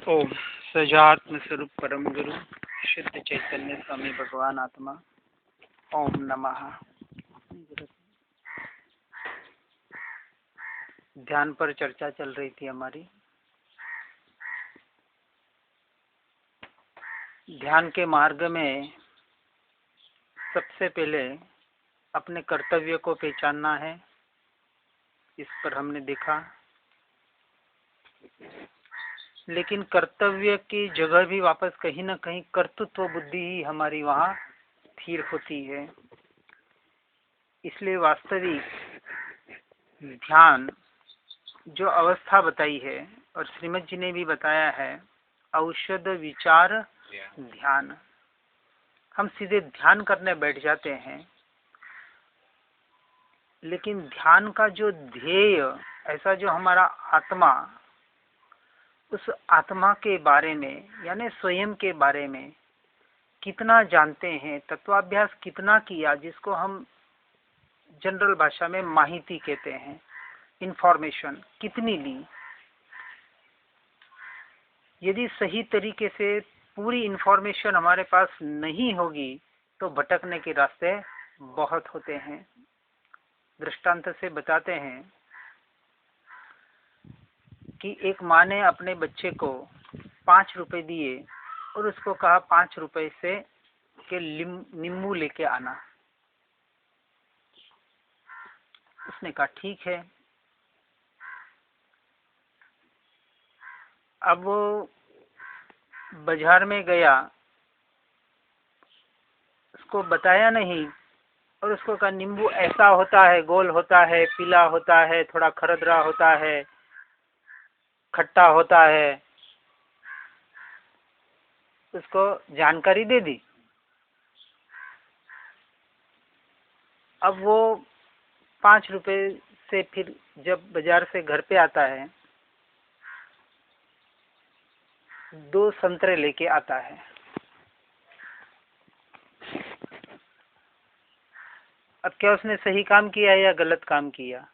ओम सजात्म स्वरूप परम गुरु शुद्ध चैतन्य स्वामी भगवान आत्मा ओम नमः। ध्यान पर चर्चा चल रही थी हमारी। ध्यान के मार्ग में सबसे पहले अपने कर्तव्य को पहचानना है, इस पर हमने देखा। लेकिन कर्तव्य की जगह भी वापस कहीं न कहीं कर्तृत्व बुद्धि ही हमारी वहाँ स्थिर होती है। इसलिए वास्तविक ध्यान जो अवस्था बताई है और श्रीमद जी ने भी बताया है, औषध विचार ध्यान। हम सीधे ध्यान करने बैठ जाते हैं, लेकिन ध्यान का जो ध्येय, ऐसा जो हमारा आत्मा, उस आत्मा के बारे में यानी स्वयं के बारे में कितना जानते हैं, तत्वाभ्यास कितना किया, जिसको हम जनरल भाषा में माहिती कहते हैं, इंफॉर्मेशन कितनी ली। यदि सही तरीके से पूरी इंफॉर्मेशन हमारे पास नहीं होगी तो भटकने के रास्ते बहुत होते हैं। दृष्टांत से बताते हैं कि एक माँ ने अपने बच्चे को 5 रुपए दिए और उसको कहा 5 रुपए से के नींबू लेके आना। उसने कहा ठीक है। अब वो बाजार में गया, उसको बताया नहीं और उसको कहा नींबू ऐसा होता है, गोल होता है, पीला होता है, थोड़ा खरदरा होता है, खट्टा होता है। उसको जानकारी दे दी। अब वो 5 रुपए से फिर जब बाजार से घर पे आता है, 2 संतरे लेके आता है। अब क्या उसने सही काम किया या गलत काम किया?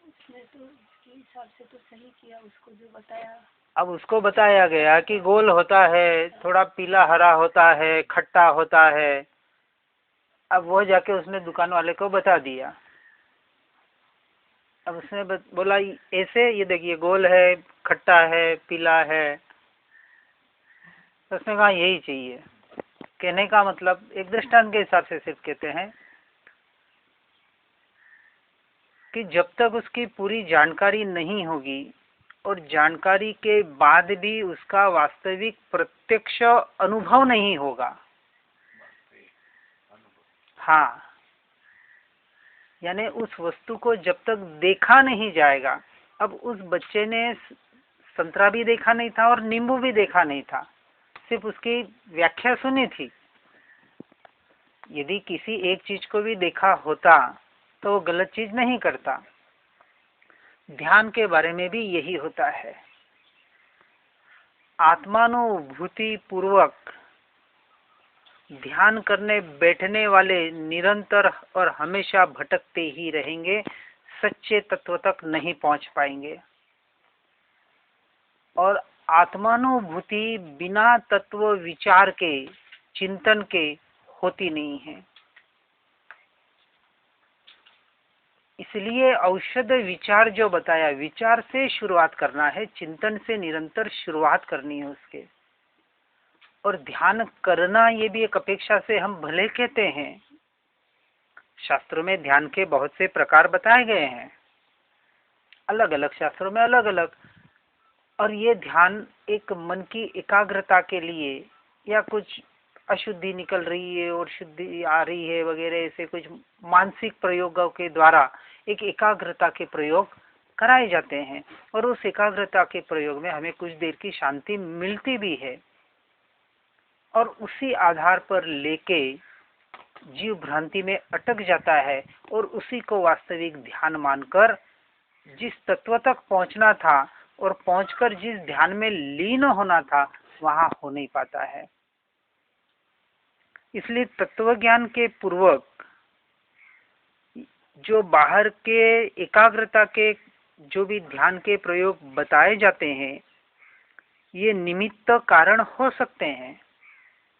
उसने तो उसके हिसाब से तो सही किया, उसको जो बताया। अब उसको बताया गया कि गोल होता है, थोड़ा पीला हरा होता है, खट्टा होता है। अब वो जाके उसने दुकान वाले को बता दिया। अब उसने बोला ऐसे, ये देखिए गोल है, खट्टा है, पीला है। तो उसने कहा यही चाहिए। कहने का मतलब एक दृष्टांत के हिसाब से सिर्फ कहते हैं कि जब तक उसकी पूरी जानकारी नहीं होगी और जानकारी के बाद भी उसका वास्तविक प्रत्यक्ष अनुभव नहीं होगा, हाँ, यानी उस वस्तु को जब तक देखा नहीं जाएगा। अब उस बच्चे ने संतरा भी देखा नहीं था और नींबू भी देखा नहीं था, सिर्फ उसकी व्याख्या सुनी थी। यदि किसी एक चीज को भी देखा होता तो वो गलत चीज नहीं करता। ध्यान के बारे में भी यही होता है। आत्मानुभूति पूर्वक ध्यान करने बैठने वाले निरंतर और हमेशा भटकते ही रहेंगे, सच्चे तत्व तक नहीं पहुंच पाएंगे। और आत्मानुभूति बिना तत्व विचार के, चिंतन के होती नहीं है। इसलिए औषध विचार जो बताया, विचार से शुरुआत करना है, चिंतन से निरंतर शुरुआत करनी है उसके। और ध्यान करना ये भी एक अपेक्षा से हम भले कहते हैं। शास्त्रों में ध्यान के बहुत से प्रकार बताए गए हैं, अलग अलग शास्त्रों में अलग अलग। और ये ध्यान एक मन की एकाग्रता के लिए, या कुछ अशुद्धि निकल रही है और शुद्धि आ रही है वगैरह, ऐसे कुछ मानसिक प्रयोगों के द्वारा एक एकाग्रता के प्रयोग कराए जाते हैं। और उस एकाग्रता के प्रयोग में हमें कुछ देर की शांति मिलती भी है। और उसी आधार पर लेके जीव भ्रांति में अटक जाता है और उसी को वास्तविक ध्यान मानकर जिस तत्व तक पहुंचना था और पहुंचकर जिस ध्यान में लीन होना था, वहां हो नहीं पाता है। इसलिए तत्व ज्ञान के पूर्वक जो बाहर के एकाग्रता के जो भी ध्यान के प्रयोग बताए जाते हैं, ये निमित्त कारण हो सकते हैं।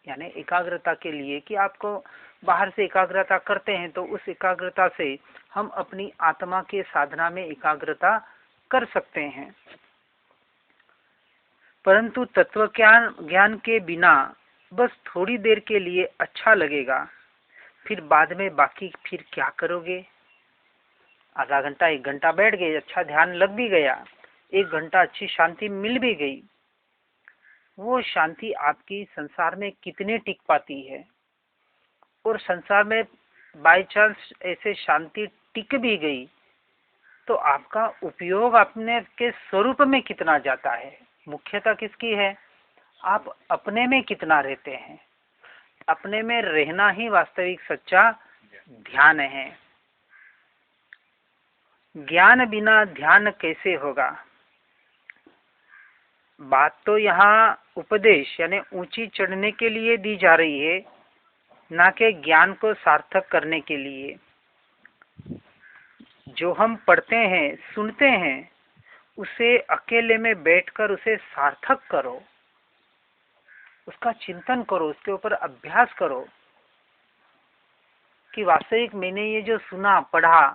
यानी एकाग्रता के लिए कि आपको बाहर से एकाग्रता करते हैं तो उस एकाग्रता से हम अपनी आत्मा के साधना में एकाग्रता कर सकते हैं, परंतु तत्व ज्ञान के बिना बस थोड़ी देर के लिए अच्छा लगेगा, फिर बाद में बाकी फिर क्या करोगे? आधा घंटा 1 घंटा बैठ गए, अच्छा ध्यान लग भी गया, 1 घंटा अच्छी शांति मिल भी गई, वो शांति आपकी संसार में कितने टिक पाती है? और संसार में बाय चांस ऐसे शांति टिक भी गई तो आपका उपयोग अपने के स्वरूप में कितना जाता है? मुख्यता किसकी है? आप अपने में कितना रहते हैं? अपने में रहना ही वास्तविक सच्चा ध्यान है। ज्ञान बिना ध्यान कैसे होगा? बात तो यहाँ उपदेश यानी ऊंची चढ़ने के लिए दी जा रही है, ना कि ज्ञान को सार्थक करने के लिए। जो हम पढ़ते हैं, सुनते हैं, उसे अकेले में बैठकर उसे सार्थक करो, उसका चिंतन करो, उसके ऊपर अभ्यास करो कि वास्तविक मैंने ये जो सुना, पढ़ा,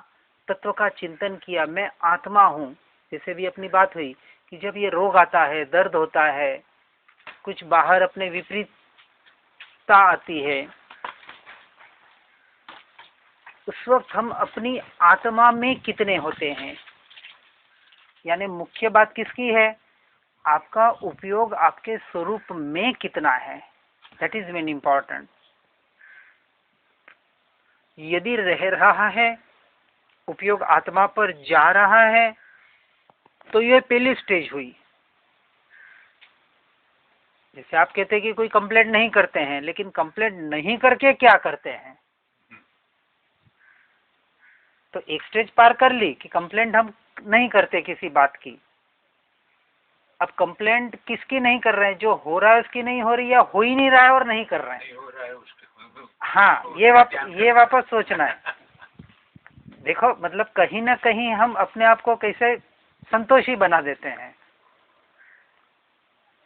तत्व का चिंतन किया, मैं आत्मा हूँ। जैसे भी अपनी बात हुई कि जब ये रोग आता है, दर्द होता है, कुछ बाहर अपने विपरीतता आती है, उस वक्त हम अपनी आत्मा में कितने होते हैं? यानी मुख्य बात किसकी है? आपका उपयोग आपके स्वरूप में कितना है? That is very important. यदि रह रहा है, उपयोग आत्मा पर जा रहा है, तो ये पहली स्टेज हुई। जैसे आप कहते हैं कि कोई कंप्लेंट नहीं करते हैं, लेकिन कंप्लेंट नहीं करके क्या करते हैं? तो एक स्टेज पार कर ली कि कंप्लेंट हम नहीं करते किसी बात की। अब कंप्लेंट किसकी नहीं कर रहे हैं? जो हो रहा है उसकी नहीं हो रही, या हो ही नहीं रहा है और नहीं कर रहे हैं? हाँ, ये वापस सोचना है। देखो, मतलब कहीं ना कहीं हम अपने आप को कैसे संतोषी बना देते हैं।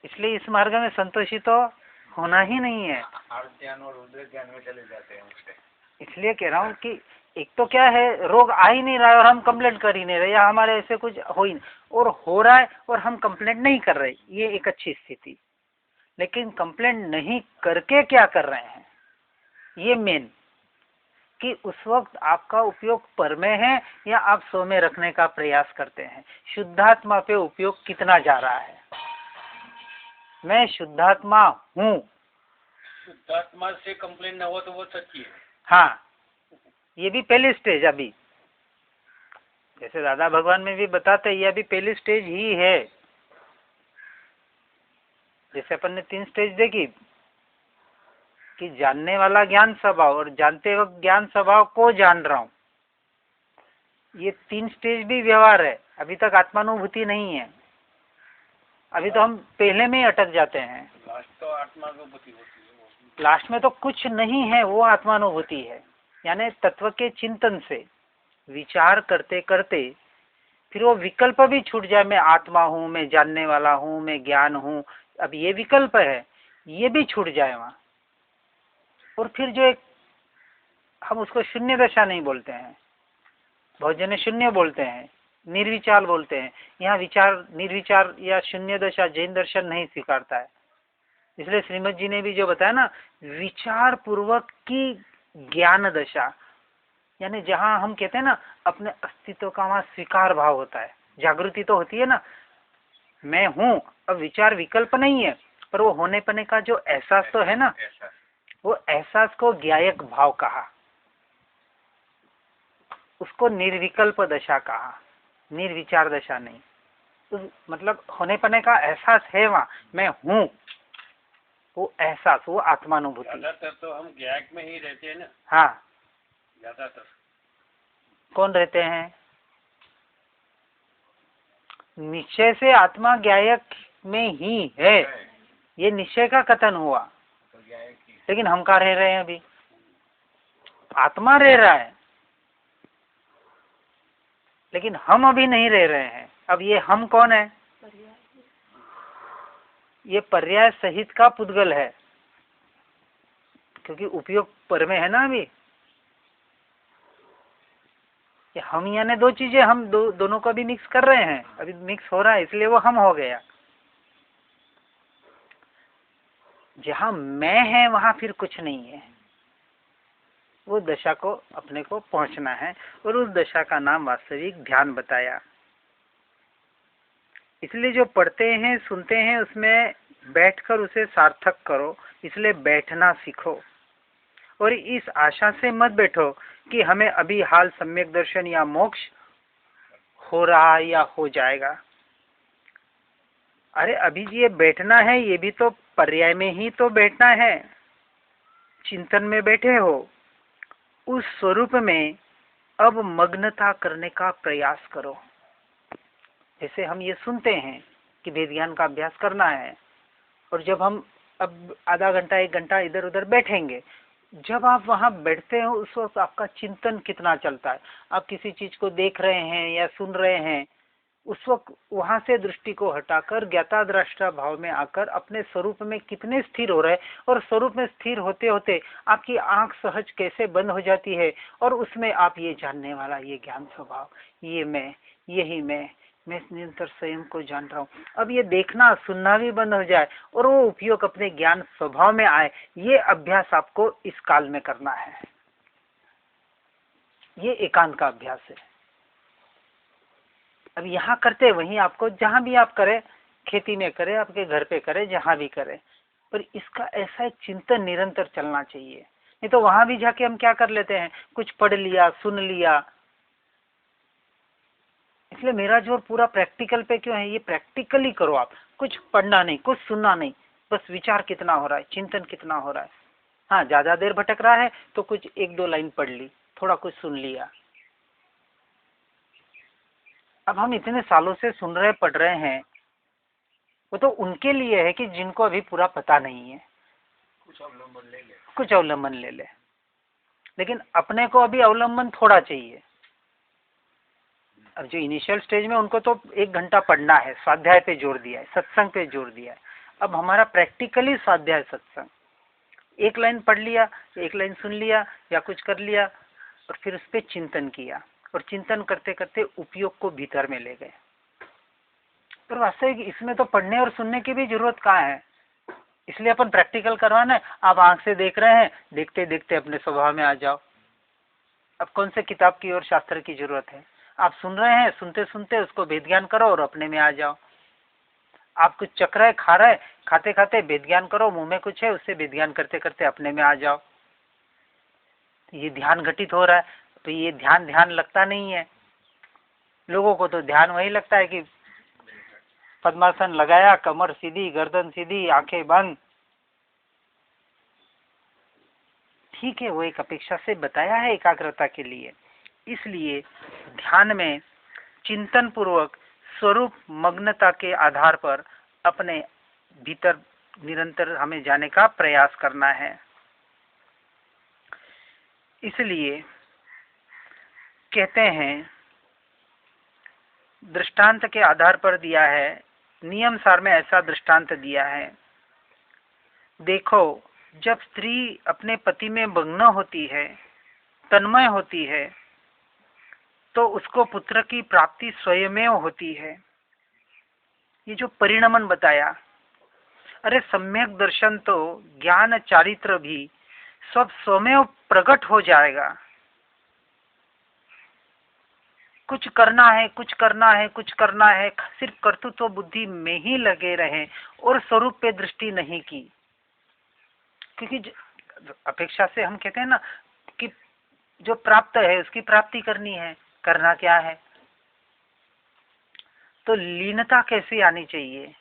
इसलिए इस मार्ग में संतोषी तो होना ही नहीं है। ज्ञान और रुद्र ज्ञान में चले जाते हैं उसके। इसलिए कह रहा हूँ कि एक तो क्या है, रोग आ ही नहीं रहा है और हम कंप्लेंट कर ही नहीं रहे, या हमारे ऐसे कुछ हो ही नहीं, और हो रहा है और हम कंप्लेंट नहीं कर रहे, ये एक अच्छी स्थिति। लेकिन कंप्लेंट नहीं करके क्या कर रहे हैं, ये मेन, कि उस वक्त आपका उपयोग पर में है या आप सो में रखने का प्रयास करते हैं। शुद्धात्मा पे उपयोग कितना जा रहा है? मैं शुद्धात्मा हूँ। शुद्धात्मा से कंप्लेंट न हो तो वो सच्ची है। हाँ, ये भी पहली स्टेज। अभी जैसे दादा भगवान में भी बताते हैं, ये अभी पहली स्टेज ही है। जैसे अपन ने 3 स्टेज देखी कि जानने वाला ज्ञान स्वभाव और जानते वक्त ज्ञान स्वभाव को जान रहा हूँ, ये 3 स्टेज भी व्यवहार है। अभी तक आत्मानुभूति नहीं है, अभी तो हम पहले में ही अटक जाते हैं। लास्ट तो आत्मानुभूति होती है। लास्ट में तो कुछ नहीं है, वो आत्मानुभूति है। यानी तत्व के चिंतन से विचार करते करते फिर वो विकल्प भी छूट जाए, मैं आत्मा हूँ, मैं जानने वाला हूँ, मैं ज्ञान हूँ, अब ये विकल्प है, ये भी छूट जाए वहाँ। और फिर जो एक, हम उसको शून्य दशा नहीं बोलते हैं, बहुत जने शून्य बोलते हैं, निर्विचार बोलते हैं। यहाँ विचार, निर्विचार या शून्य दशा जैन दर्शन नहीं स्वीकारता है। इसलिए श्रीमद जी ने भी जो बताया ना, विचार पूर्वक की ज्ञान दशा, यानी जहां हम कहते हैं ना अपने अस्तित्व का वहां स्वीकार भाव होता है, जागृति तो होती है ना, मैं हूं। अब विचार विकल्प नहीं है, पर वो होने पने का जो एहसास तो है ना, वो एहसास को ज्ञायक भाव कहा, उसको निर्विकल्प दशा कहा, निर्विचार दशा नहीं। तो मतलब होने पने का एहसास है वहां, मैं हूं, वो एहसास, वो आत्मानुभूति। ज्यादातर तो हम ज्ञायक में ही रहते हैं ना। हाँ, ज्यादातर कौन रहते हैं? निश्चय से आत्मा ज्ञायक में ही है, ये निश्चय का कथन हुआ। तो ज्ञायक ही। लेकिन हम कहाँ रह रहे हैं? अभी आत्मा रह रहा है, लेकिन हम अभी नहीं रह रहे हैं। अब ये हम कौन है? ये पर्याय सहित का पुद्गल है, क्योंकि उपयोग पर में है ना। अभी हम यानी दो चीजें हम दोनों को भी मिक्स कर रहे हैं, अभी मिक्स हो रहा है, इसलिए वो हम हो गया। जहां मैं है वहां फिर कुछ नहीं है, वो दशा को अपने को पहुंचना है, और उस दशा का नाम वास्तविक ध्यान बताया। इसलिए जो पढ़ते हैं सुनते हैं उसमें बैठकर उसे सार्थक करो, इसलिए बैठना सीखो। और इस आशा से मत बैठो कि हमें अभी हाल सम्यक दर्शन या मोक्ष हो रहा या हो जाएगा। अरे अभी ये बैठना है, ये भी तो पर्याय में ही तो बैठना है। चिंतन में बैठे हो, उस स्वरूप में अब मग्नता करने का प्रयास करो। जैसे हम ये सुनते हैं कि वेद ज्ञान का अभ्यास करना है, और जब हम अब आधा घंटा 1 घंटा इधर उधर बैठेंगे, जब आप वहां बैठते हो उस वक्त आपका चिंतन कितना चलता है। आप किसी चीज को देख रहे हैं या सुन रहे हैं, उस वक्त वहां से दृष्टि को हटाकर ज्ञाता द्रष्टा भाव में आकर अपने स्वरूप में कितने स्थिर हो रहे, और स्वरूप में स्थिर होते होते आपकी आंख सहज कैसे बंद हो जाती है, और उसमें आप ये जानने वाला, ये ज्ञान स्वभाव, ये मैं, यही मैं निरंतर स्वयं को जान रहा हूँ। अब ये देखना सुनना भी बंद हो जाए और वो उपयोग अपने ज्ञान स्वभाव में आए, ये अभ्यास आपको इस काल में करना है। ये एकांत का अभ्यास है। अब यहाँ करते वहीं आपको जहां भी आप करें, खेती में करें, आपके घर पे करें, जहां भी करें, पर इसका ऐसा एक चिंतन निरंतर चलना चाहिए। नहीं तो वहां भी जाके हम क्या कर लेते हैं, कुछ पढ़ लिया, सुन लिया। इसलिए मेरा जोर पूरा प्रैक्टिकल पे क्यों है, ये प्रैक्टिकली करो आप। कुछ पढ़ना नहीं, कुछ सुनना नहीं, बस विचार कितना हो रहा है, चिंतन कितना हो रहा है। हाँ, ज्यादा देर भटक रहा है तो कुछ 1-2 लाइन पढ़ ली, थोड़ा कुछ सुन लिया। अब हम इतने सालों से सुन रहे पढ़ रहे हैं, वो तो उनके लिए है कि जिनको अभी पूरा पता नहीं है, कुछ अवलंबन ले ले। लेकिन अपने को अभी अवलंबन थोड़ा चाहिए। अब जो इनिशियल स्टेज में उनको तो 1 घंटा पढ़ना है, स्वाध्याय पे जोर दिया है, सत्संग पे जोर दिया है। अब हमारा प्रैक्टिकली स्वाध्याय सत्संग, 1 लाइन पढ़ लिया, 1 लाइन सुन लिया या कुछ कर लिया, और फिर उस पर चिंतन किया, और चिंतन करते करते उपयोग को भीतर में ले गए। पर वास्तविक इसमें तो पढ़ने और सुनने की भी जरूरत कहाँ है, इसलिए अपन प्रैक्टिकल करवाना है। आप आंख से देख रहे हैं, देखते देखते अपने स्वभाव में आ जाओ। अब कौन से किताब की और शास्त्र की जरूरत है, आप सुन रहे हैं, सुनते सुनते उसको वेद ज्ञान करो और अपने में आ जाओ। आप कुछ चख रहे, खा रहे, खाते खाते वेद ज्ञान करो, मुंह में कुछ है उससे वेद ज्ञान करते करते अपने में आ जाओ। ये ध्यान घटित हो रहा है, तो ये ध्यान ध्यान लगता नहीं है। लोगों को तो ध्यान वही लगता है कि पद्मासन लगाया, कमर सीधी, गर्दन सीधी, आंखें बंद। ठीक है, वो एक अपेक्षा से बताया है एकाग्रता के लिए। इसलिए ध्यान में चिंतन पूर्वक स्वरूप मग्नता के आधार पर अपने भीतर निरंतर हमें जाने का प्रयास करना है। इसलिए कहते हैं, दृष्टांत के आधार पर दिया है, नियम सार में ऐसा दृष्टांत दिया है। देखो, जब स्त्री अपने पति में मग्न होती है, तन्मय होती है, तो उसको पुत्र की प्राप्ति स्वयमेव होती है। ये जो परिणमन बताया, अरे सम्यक दर्शन तो ज्ञान चारित्र भी सब स्वमेव प्रकट हो जाएगा। कुछ करना है, कुछ करना है, कुछ करना है, सिर्फ कर्तृत्व बुद्धि में ही लगे रहे और स्वरूप पे दृष्टि नहीं की। क्योंकि अपेक्षा से हम कहते हैं ना कि जो प्राप्त है उसकी प्राप्ति करनी है, करना क्या है, तो लीनता कैसे आनी चाहिए।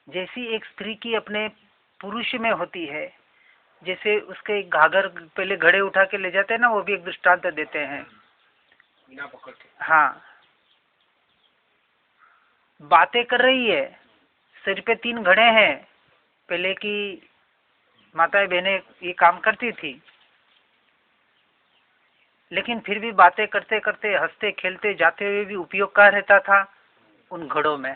जैसी एक स्त्री की अपने पुरुष में होती है, जैसे उसके घाघर पहले घड़े उठा के ले जाते हैं ना, वो भी एक दृष्टांत देते हैं। हाँ, बातें कर रही है, सिर पे 3 घड़े हैं। पहले की माताएं बहनें ये काम करती थी, लेकिन फिर भी बातें करते करते, हंसते खेलते जाते हुए भी उपयोग कहाँ रहता था, उन घड़ों में।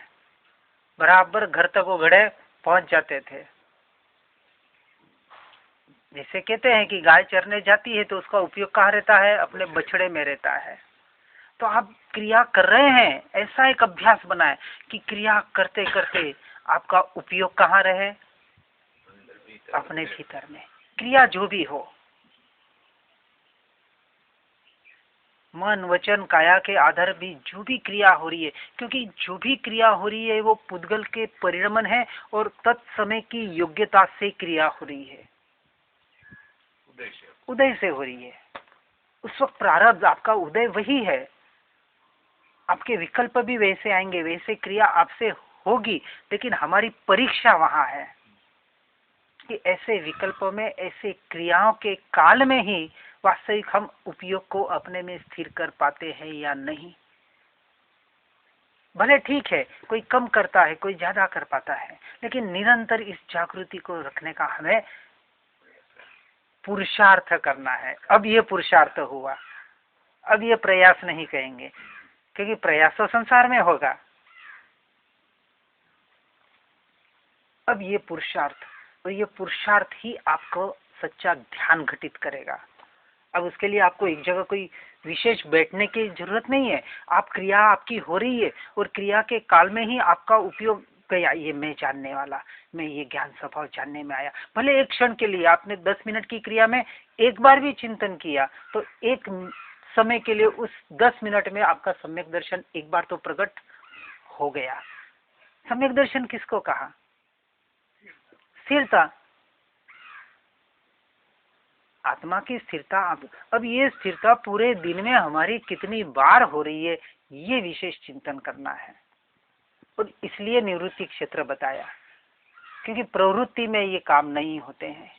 बराबर घर तक वो घड़े पहुंच जाते थे। जैसे कहते हैं कि गाय चरने जाती है तो उसका उपयोग कहाँ रहता है, अपने बछड़े में रहता है। तो आप क्रिया कर रहे हैं, ऐसा एक अभ्यास बनाए कि क्रिया करते करते आपका उपयोग कहाँ रहे, अपने भीतर में। क्रिया जो भी हो, मन वचन काया के आधार भी जो भी क्रिया हो रही है, क्योंकि जो भी क्रिया हो रही है वो पुद्गल के परिणमन है और तत्समय की योग्यता से क्रिया हो रही है, उदय से हो रही है। उस वक्त प्रारब्ध आपका उदय वही है, आपके विकल्प भी वैसे आएंगे, वैसे क्रिया आपसे होगी, लेकिन हमारी परीक्षा वहां है कि ऐसे विकल्पों में, ऐसे क्रियाओं के काल में ही वास्तविक हम उपयोग को अपने में स्थिर कर पाते हैं या नहीं। भले ठीक है, कोई कम करता है, कोई ज्यादा कर पाता है, लेकिन निरंतर इस जागृति को रखने का हमें पुरुषार्थ करना है। अब ये पुरुषार्थ हुआ, अब ये प्रयास नहीं कहेंगे, क्योंकि प्रयास तो संसार में होगा। अब ये पुरुषार्थ, और ये पुरुषार्थ ही आपको सच्चा ध्यान घटित करेगा। अब उसके लिए आपको एक जगह कोई विशेष बैठने की जरूरत नहीं है। आप क्रिया आपकी हो रही है और क्रिया के काल में ही आपका उपयोग गया, ये मैं जानने वाला, मैं ये ज्ञान स्वभाव जानने में आया। भले एक क्षण के लिए आपने 10 मिनट की क्रिया में एक बार भी चिंतन किया, तो एक समय के लिए उस 10 मिनट में आपका सम्यक दर्शन एक बार तो प्रकट हो गया। सम्यक दर्शन किसको कहा? स्थिरता, आत्मा की स्थिरता। अब ये स्थिरता पूरे दिन में हमारी कितनी बार हो रही है, ये विशेष चिंतन करना है। और इसलिए निवृत्ति क्षेत्र बताया, क्योंकि प्रवृत्ति में ये काम नहीं होते हैं।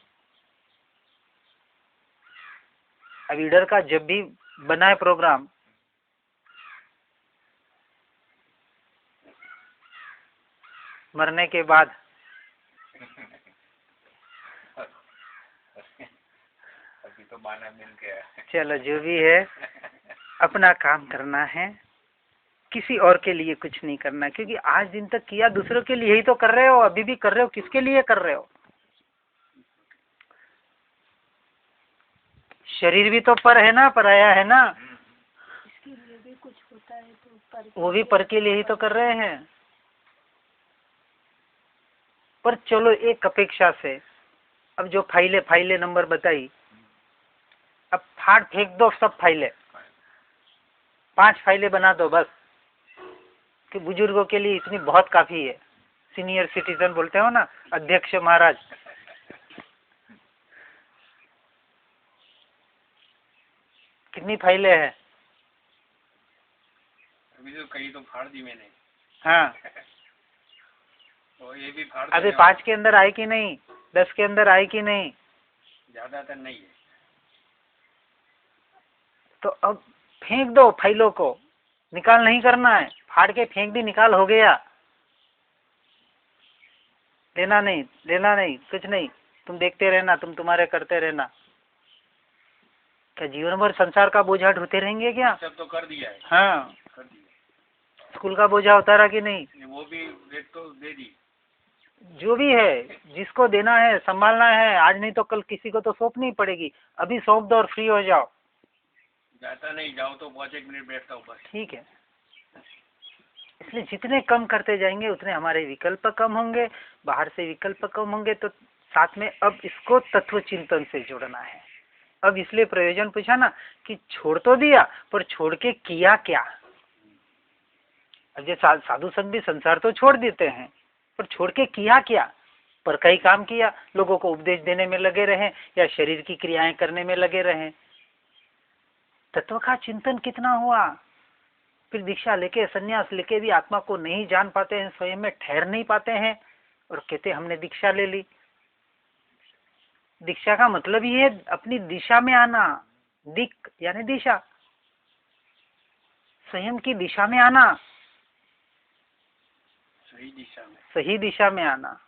अब ईडर का जब भी बनाए प्रोग्राम, मरने के बाद अभी तो माना मिल गया, चलो जो भी है, अपना काम करना है, किसी और के लिए कुछ नहीं करना। क्योंकि आज दिन तक किया दूसरों के लिए ही तो कर रहे हो, अभी भी कर रहे हो, किसके लिए कर रहे हो? शरीर भी तो पर है ना, पराया है ना, इसके लिए भी कुछ होता है तो पर, वो भी पर के लिए ही तो कर रहे हैं। पर चलो एक अपेक्षा से, अब जो फाइलें नंबर बताई, अब फाड़ फेंक दो सब फाइलें, 5 फाइलें बना दो बस, कि बुजुर्गों के लिए इतनी बहुत काफी है। सीनियर सिटीजन बोलते हो ना, अध्यक्ष महाराज। कितनी फाइलें हैं? अभी तो कहीं तो फाड़ दी मैंने। हाँ, तो ये भी फाड़ अभी 5 के अंदर आए कि नहीं, 10 के अंदर आए कि नहीं? ज्यादातर नहीं है। तो अब फेंक दो फाइलों को, निकाल नहीं करना है, फाड़ के फेंक दी, निकाल हो गया, लेना नहीं, कुछ नहीं, तुम देखते रहना, तुम तुम्हारे करते रहना। क्या जीवन भर संसार का बोझा ढोते रहेंगे क्या? सब तो कर दिया है। हाँ, कर दिया। स्कूल का बोझा उतारा कि नहीं? वो भी रेट तो दे दी। जो भी है, जिसको देना है, संभालना है, आज नहीं तो कल किसी को तो सौंपनी पड़ेगी। अभी सौंप दो और फ्री हो जाओ। जाता नहीं, जाओ तो 5-1 मिनट बैठता हूँ बस। ठीक है। इसलिए जितने कम करते जाएंगे उतने हमारे विकल्प कम होंगे, बाहर से विकल्प कम होंगे। तो साथ में अब इसको तत्व चिंतन से जोड़ना है। अब इसलिए प्रयोजन पूछा ना कि छोड़ तो दिया, पर छोड़ के किया क्या? अब जो साधु संत भी संसार तो छोड़ देते हैं, पर छोड़ के किया क्या? पर कई काम किया, लोगों को उपदेश देने में लगे रहे या शरीर की क्रियाएं करने में लगे रहे। तत्व का चिंतन कितना हुआ? फिर दीक्षा लेके, संन्यास लेके भी आत्मा को नहीं जान पाते हैं, स्वयं में ठहर नहीं पाते हैं, और कहते हमने दीक्षा ले ली। दीक्षा का मतलब ही है अपनी दिशा में आना। दिक यानी दिशा, स्वयं की दिशा में आना, सही दिशा में आना।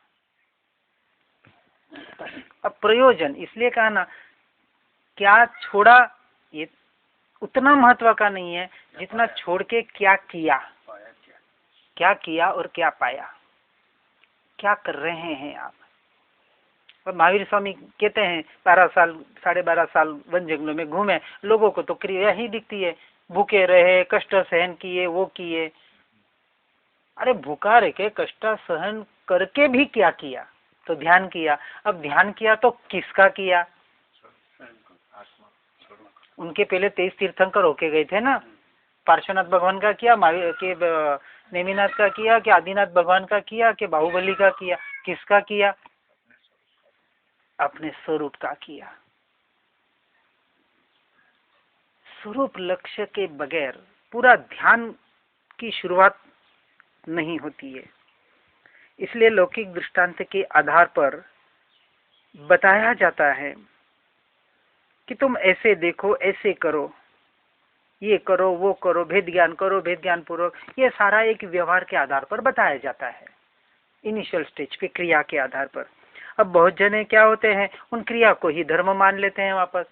अब प्रयोजन इसलिए कहा ना, क्या छोड़ा ये उतना महत्व का नहीं है जितना छोड़ के क्या किया, क्या किया और क्या पाया। क्या कर रहे हैं आप। और महावीर स्वामी कहते हैं 12 साल 12.5 साल वन जंगलों में घूमे, लोगों को तो क्रिया ही दिखती है, भूखे रहे, कष्ट सहन किए, वो किए। अरे भूखा रह के कष्ट सहन करके भी क्या किया, तो ध्यान किया। अब ध्यान किया तो किसका किया? उनके पहले 23 तीर्थंकर होके गए थे ना, पार्श्वनाथ भगवान का किया, महावीर के नेमिनाथ का किया, कि आदिनाथ भगवान का किया, कि बाहुबली का किया? किसका किया? अपने स्वरूप का किया। स्वरूप लक्ष्य के बगैर पूरा ध्यान की शुरुआत नहीं होती है। इसलिए लौकिक दृष्टांत के आधार पर बताया जाता है कि तुम ऐसे देखो, ऐसे करो, ये करो, वो करो, भेद ज्ञान करो, भेद ज्ञान पूर्वक। ये सारा एक व्यवहार के आधार पर बताया जाता है, इनिशियल स्टेज पे क्रिया के आधार पर। अब बहुत जने क्या होते हैं, उन क्रिया को ही धर्म मान लेते हैं, वापस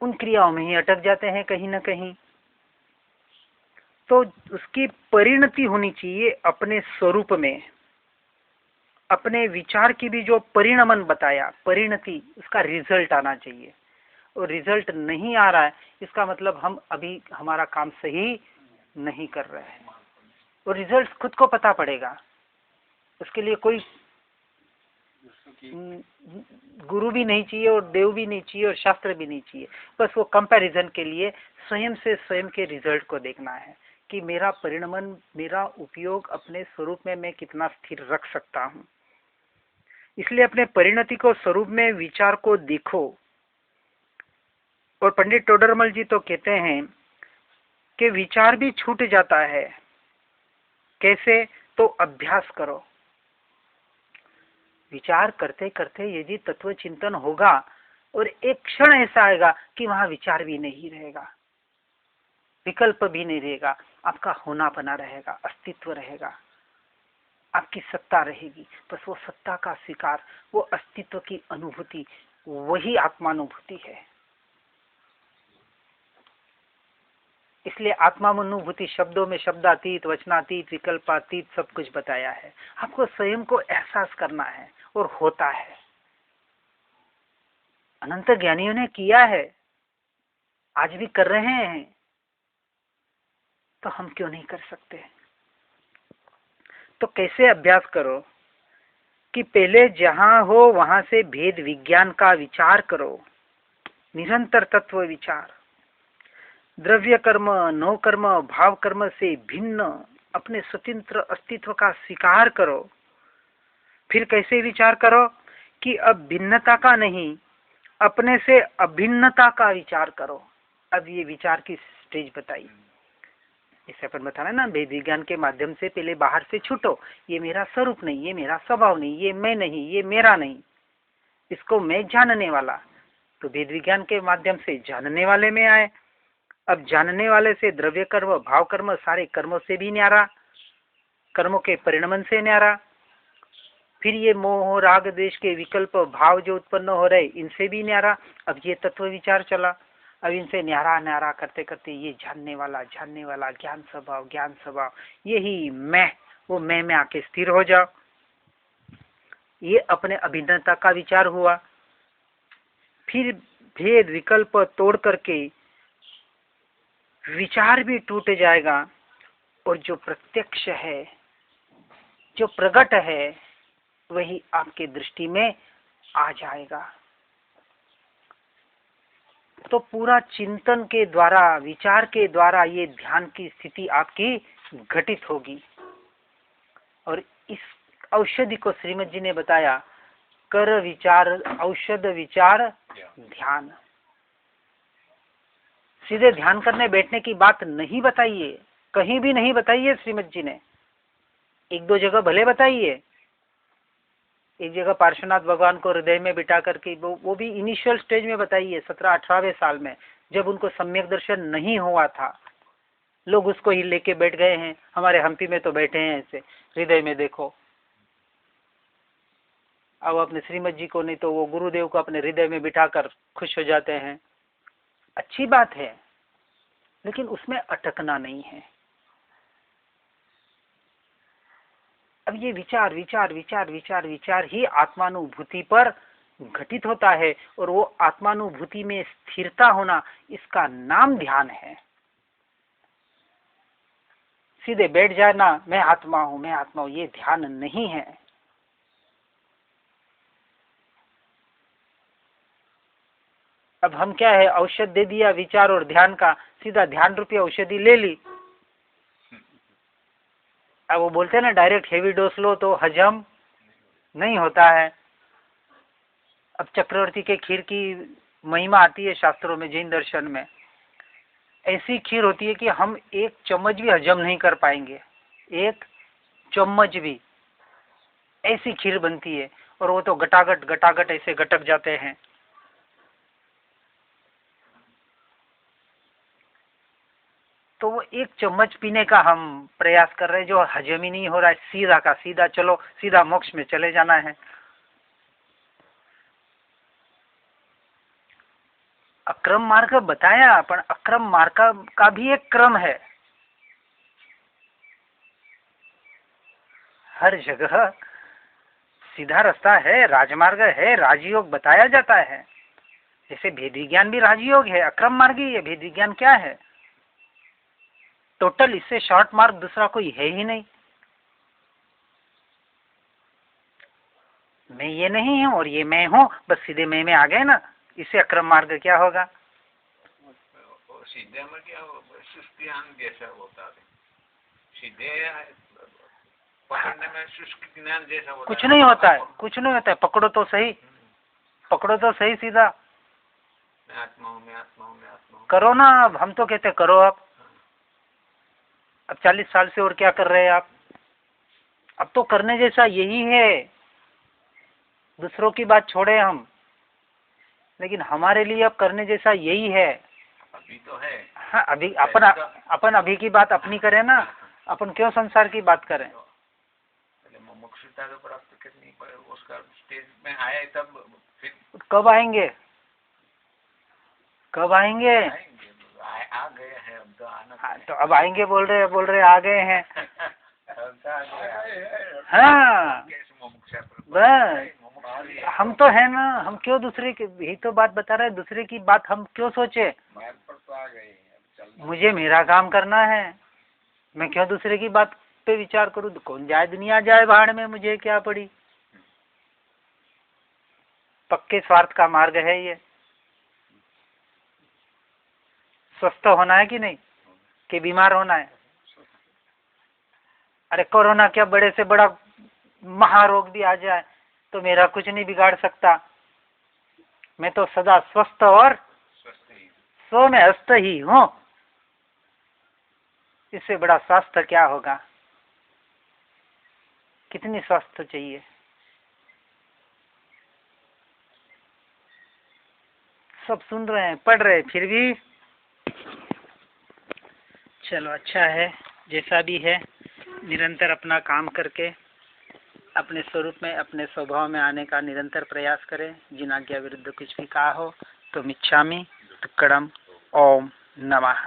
उन क्रियाओं में ही अटक जाते हैं कहीं ना कहीं। तो उसकी परिणति होनी चाहिए अपने स्वरूप में, अपने विचार की भी जो परिणमन बताया, परिणति, उसका रिजल्ट आना चाहिए। और रिजल्ट नहीं आ रहा है, इसका मतलब हम अभी हमारा काम सही नहीं कर रहे हैं। और रिजल्ट खुद को पता पड़ेगा, उसके लिए कोई गुरु भी नहीं चाहिए और देव भी नहीं चाहिए और शास्त्र भी नहीं चाहिए। बस वो कंपैरिजन के लिए स्वयं से स्वयं के रिजल्ट को देखना है कि मेरा परिणमन, मेरा उपयोग अपने स्वरूप में मैं कितना स्थिर रख सकता हूँ। इसलिए अपने परिणति को, स्वरूप में विचार को देखो। और पंडित टोडरमल जी तो कहते हैं कि विचार भी छूट जाता है। कैसे? तो अभ्यास करो। विचार करते करते यदि तत्व चिंतन होगा और एक क्षण ऐसा आएगा कि वहां विचार भी नहीं रहेगा, विकल्प भी नहीं रहेगा, आपका होना बना रहेगा, अस्तित्व रहेगा, आपकी सत्ता रहेगी। बस वो सत्ता का स्वीकार, वो अस्तित्व की अनुभूति, वही आत्मानुभूति है। इसलिए आत्मानुभूति शब्दों में शब्दातीत, वचनातीत, विकल्पातीत सब कुछ बताया है। आपको स्वयं को एहसास करना है और होता है। अनंत ज्ञानियों ने किया है, आज भी कर रहे हैं, तो हम क्यों नहीं कर सकते? तो कैसे अभ्यास करो कि पहले जहां हो वहां से भेद विज्ञान का विचार करो, निरंतर तत्व विचार। द्रव्य कर्म, नो कर्म, भाव कर्म से भिन्न अपने स्वतंत्र अस्तित्व का स्वीकार करो। फिर कैसे विचार करो कि अब भिन्नता का नहीं, अपने से अभिन्नता का विचार करो। अब ये विचार की स्टेज बताई, इसे अपन बताना ना, भेद विज्ञान के माध्यम से पहले बाहर से छूटो। ये मेरा स्वरूप नहीं, ये मेरा स्वभाव नहीं, ये मैं नहीं, ये मेरा नहीं, इसको मैं जानने वाला। तो भेद विज्ञान के माध्यम से जानने वाले में आए। अब जानने वाले से द्रव्य कर्म, भाव कर्म, सारे कर्मों से भी न्यारा, कर्मों के परिणमन से न्यारा। फिर ये मोह, राग, द्वेष के विकल्प भाव जो उत्पन्न हो रहे, इनसे भी न्यारा। अब ये तत्व विचार चला। अब इनसे न्यारा न्यारा करते करते ये जानने वाला ज्ञान स्वभाव, यही मैं, वो मैं में आके स्थिर हो जाओ। ये अपने अभिन्नता का विचार हुआ। फिर भेद विकल्प तोड़ करके विचार भी टूट जाएगा और जो प्रत्यक्ष है, जो प्रकट है, वही आपके दृष्टि में आ जाएगा। तो पूरा चिंतन के द्वारा, विचार के द्वारा ये ध्यान की स्थिति आपकी घटित होगी। और इस औषधि को श्रीमद जी ने बताया, कर विचार औषध विचार ध्यान। सीधे ध्यान करने बैठने की बात नहीं बताइए, कहीं भी नहीं बताइए श्रीमद जी ने। एक दो जगह भले बताइए, एक जगह पार्श्वनाथ भगवान को हृदय में बिठा करके, वो भी इनिशियल स्टेज में बताइए, 17-18वें साल में, जब उनको सम्यक दर्शन नहीं हुआ था। लोग उसको ही लेके बैठ गए हैं, हमारे हम्पी में तो बैठे हैं ऐसे, हृदय में देखो। अब अपने श्रीमद जी को नहीं तो वो गुरुदेव को अपने हृदय में बिठाकर खुश हो जाते हैं। अच्छी बात है, लेकिन उसमें अटकना नहीं है। अब ये विचार विचार विचार विचार विचार ही आत्मानुभूति पर घटित होता है, और वो आत्मानुभूति में स्थिरता होना, इसका नाम ध्यान है। सीधे बैठ जाना, मैं आत्मा हूं मैं आत्मा हूं, ये ध्यान नहीं है। अब हम क्या है, औषध दे दिया विचार और ध्यान का, सीधा ध्यान रूपी औषधि ले ली। अब वो बोलते हैं ना डायरेक्ट हेवी डोज लो तो हजम नहीं होता है। अब चक्रवर्ती के खीर की महिमा आती है शास्त्रों में, जैन दर्शन में। ऐसी खीर होती है कि हम एक चम्मच भी हजम नहीं कर पाएंगे, एक चम्मच भी। ऐसी खीर बनती है, और वो तो गटागट गटागट ऐसे गटक जाते हैं। तो वो एक चम्मच पीने का हम प्रयास कर रहे हैं, जो हजम ही नहीं हो रहा है। सीधा का सीधा चलो, सीधा मोक्ष में चले जाना है। अक्रम मार्ग बताया, पर अक्रम मार्ग का भी एक क्रम है। हर जगह सीधा रास्ता है, राजमार्ग है, राजयोग बताया जाता है। जैसे भेद विज्ञान भी राजयोग है, अक्रम मार्ग ही है। भेद विज्ञान क्या है? टोटल इससे शॉर्ट मार्ग दूसरा कोई है ही नहीं। मैं ये नहीं हूं और ये मैं हूं, बस सीधे मैं में आ गए ना, इससे अक्रम मार्ग क्या होगा? सीधे में क्या सुस्तियान जैसा होता है, सीधे पकड़ने में शुष्क ज्ञान जैसा होता है। कुछ नहीं होता है, कुछ नहीं होता है। पकड़ो तो सही, पकड़ो तो सही सीधा। मैं आत्मा हूँ मैं आत्मा हूँ मैं आत्मा हूँ। करो ना, अब हम तो कहते करो। अब 40 साल से और क्या कर रहे हैं आप? अब तो करने जैसा यही है। दूसरों की बात छोड़े हम, लेकिन हमारे लिए अब करने जैसा यही है। अभी तो है। हाँ, अभी अपन अभी की बात अपनी करें ना, अपन क्यों संसार की बात करें? मुमुक्षुता तो प्राप्त करनी पड़े, उसका स्टेज में आए तब फिर कब आएंगे? कब आएंगे? आ गए हैं अब तो आना। हाँ, तो अब आएंगे बोल रहे आ गए हैं। हाँ बस, हम तो है ना, हम क्यों दूसरे की ही तो बात बता रहे हैं, दूसरे की बात हम क्यों सोचे? मुझे मेरा काम करना है, मैं क्यों दूसरे की बात पे विचार करूं? कौन जाए दुनिया जाए भाड़ में, मुझे क्या पड़ी। पक्के स्वार्थ का मार्ग है ये। स्वस्थ होना है कि नहीं, कि बीमार होना है? अरे कोरोना क्या बड़े से बड़ा महारोग भी आ जाए तो मेरा कुछ नहीं बिगाड़ सकता। मैं तो सदा स्वस्थ और स्व में हस्त ही हूं। इससे बड़ा स्वास्थ्य क्या होगा? कितनी स्वास्थ्य चाहिए? सब सुन रहे हैं, पढ़ रहे, फिर भी चलो अच्छा है, जैसा भी है निरंतर अपना काम करके अपने स्वरूप में, अपने स्वभाव में आने का निरंतर प्रयास करें। जिन आज्ञा विरुद्ध कुछ भी कहा हो तो मिच्छामि दुक्कडम। ओम नमः।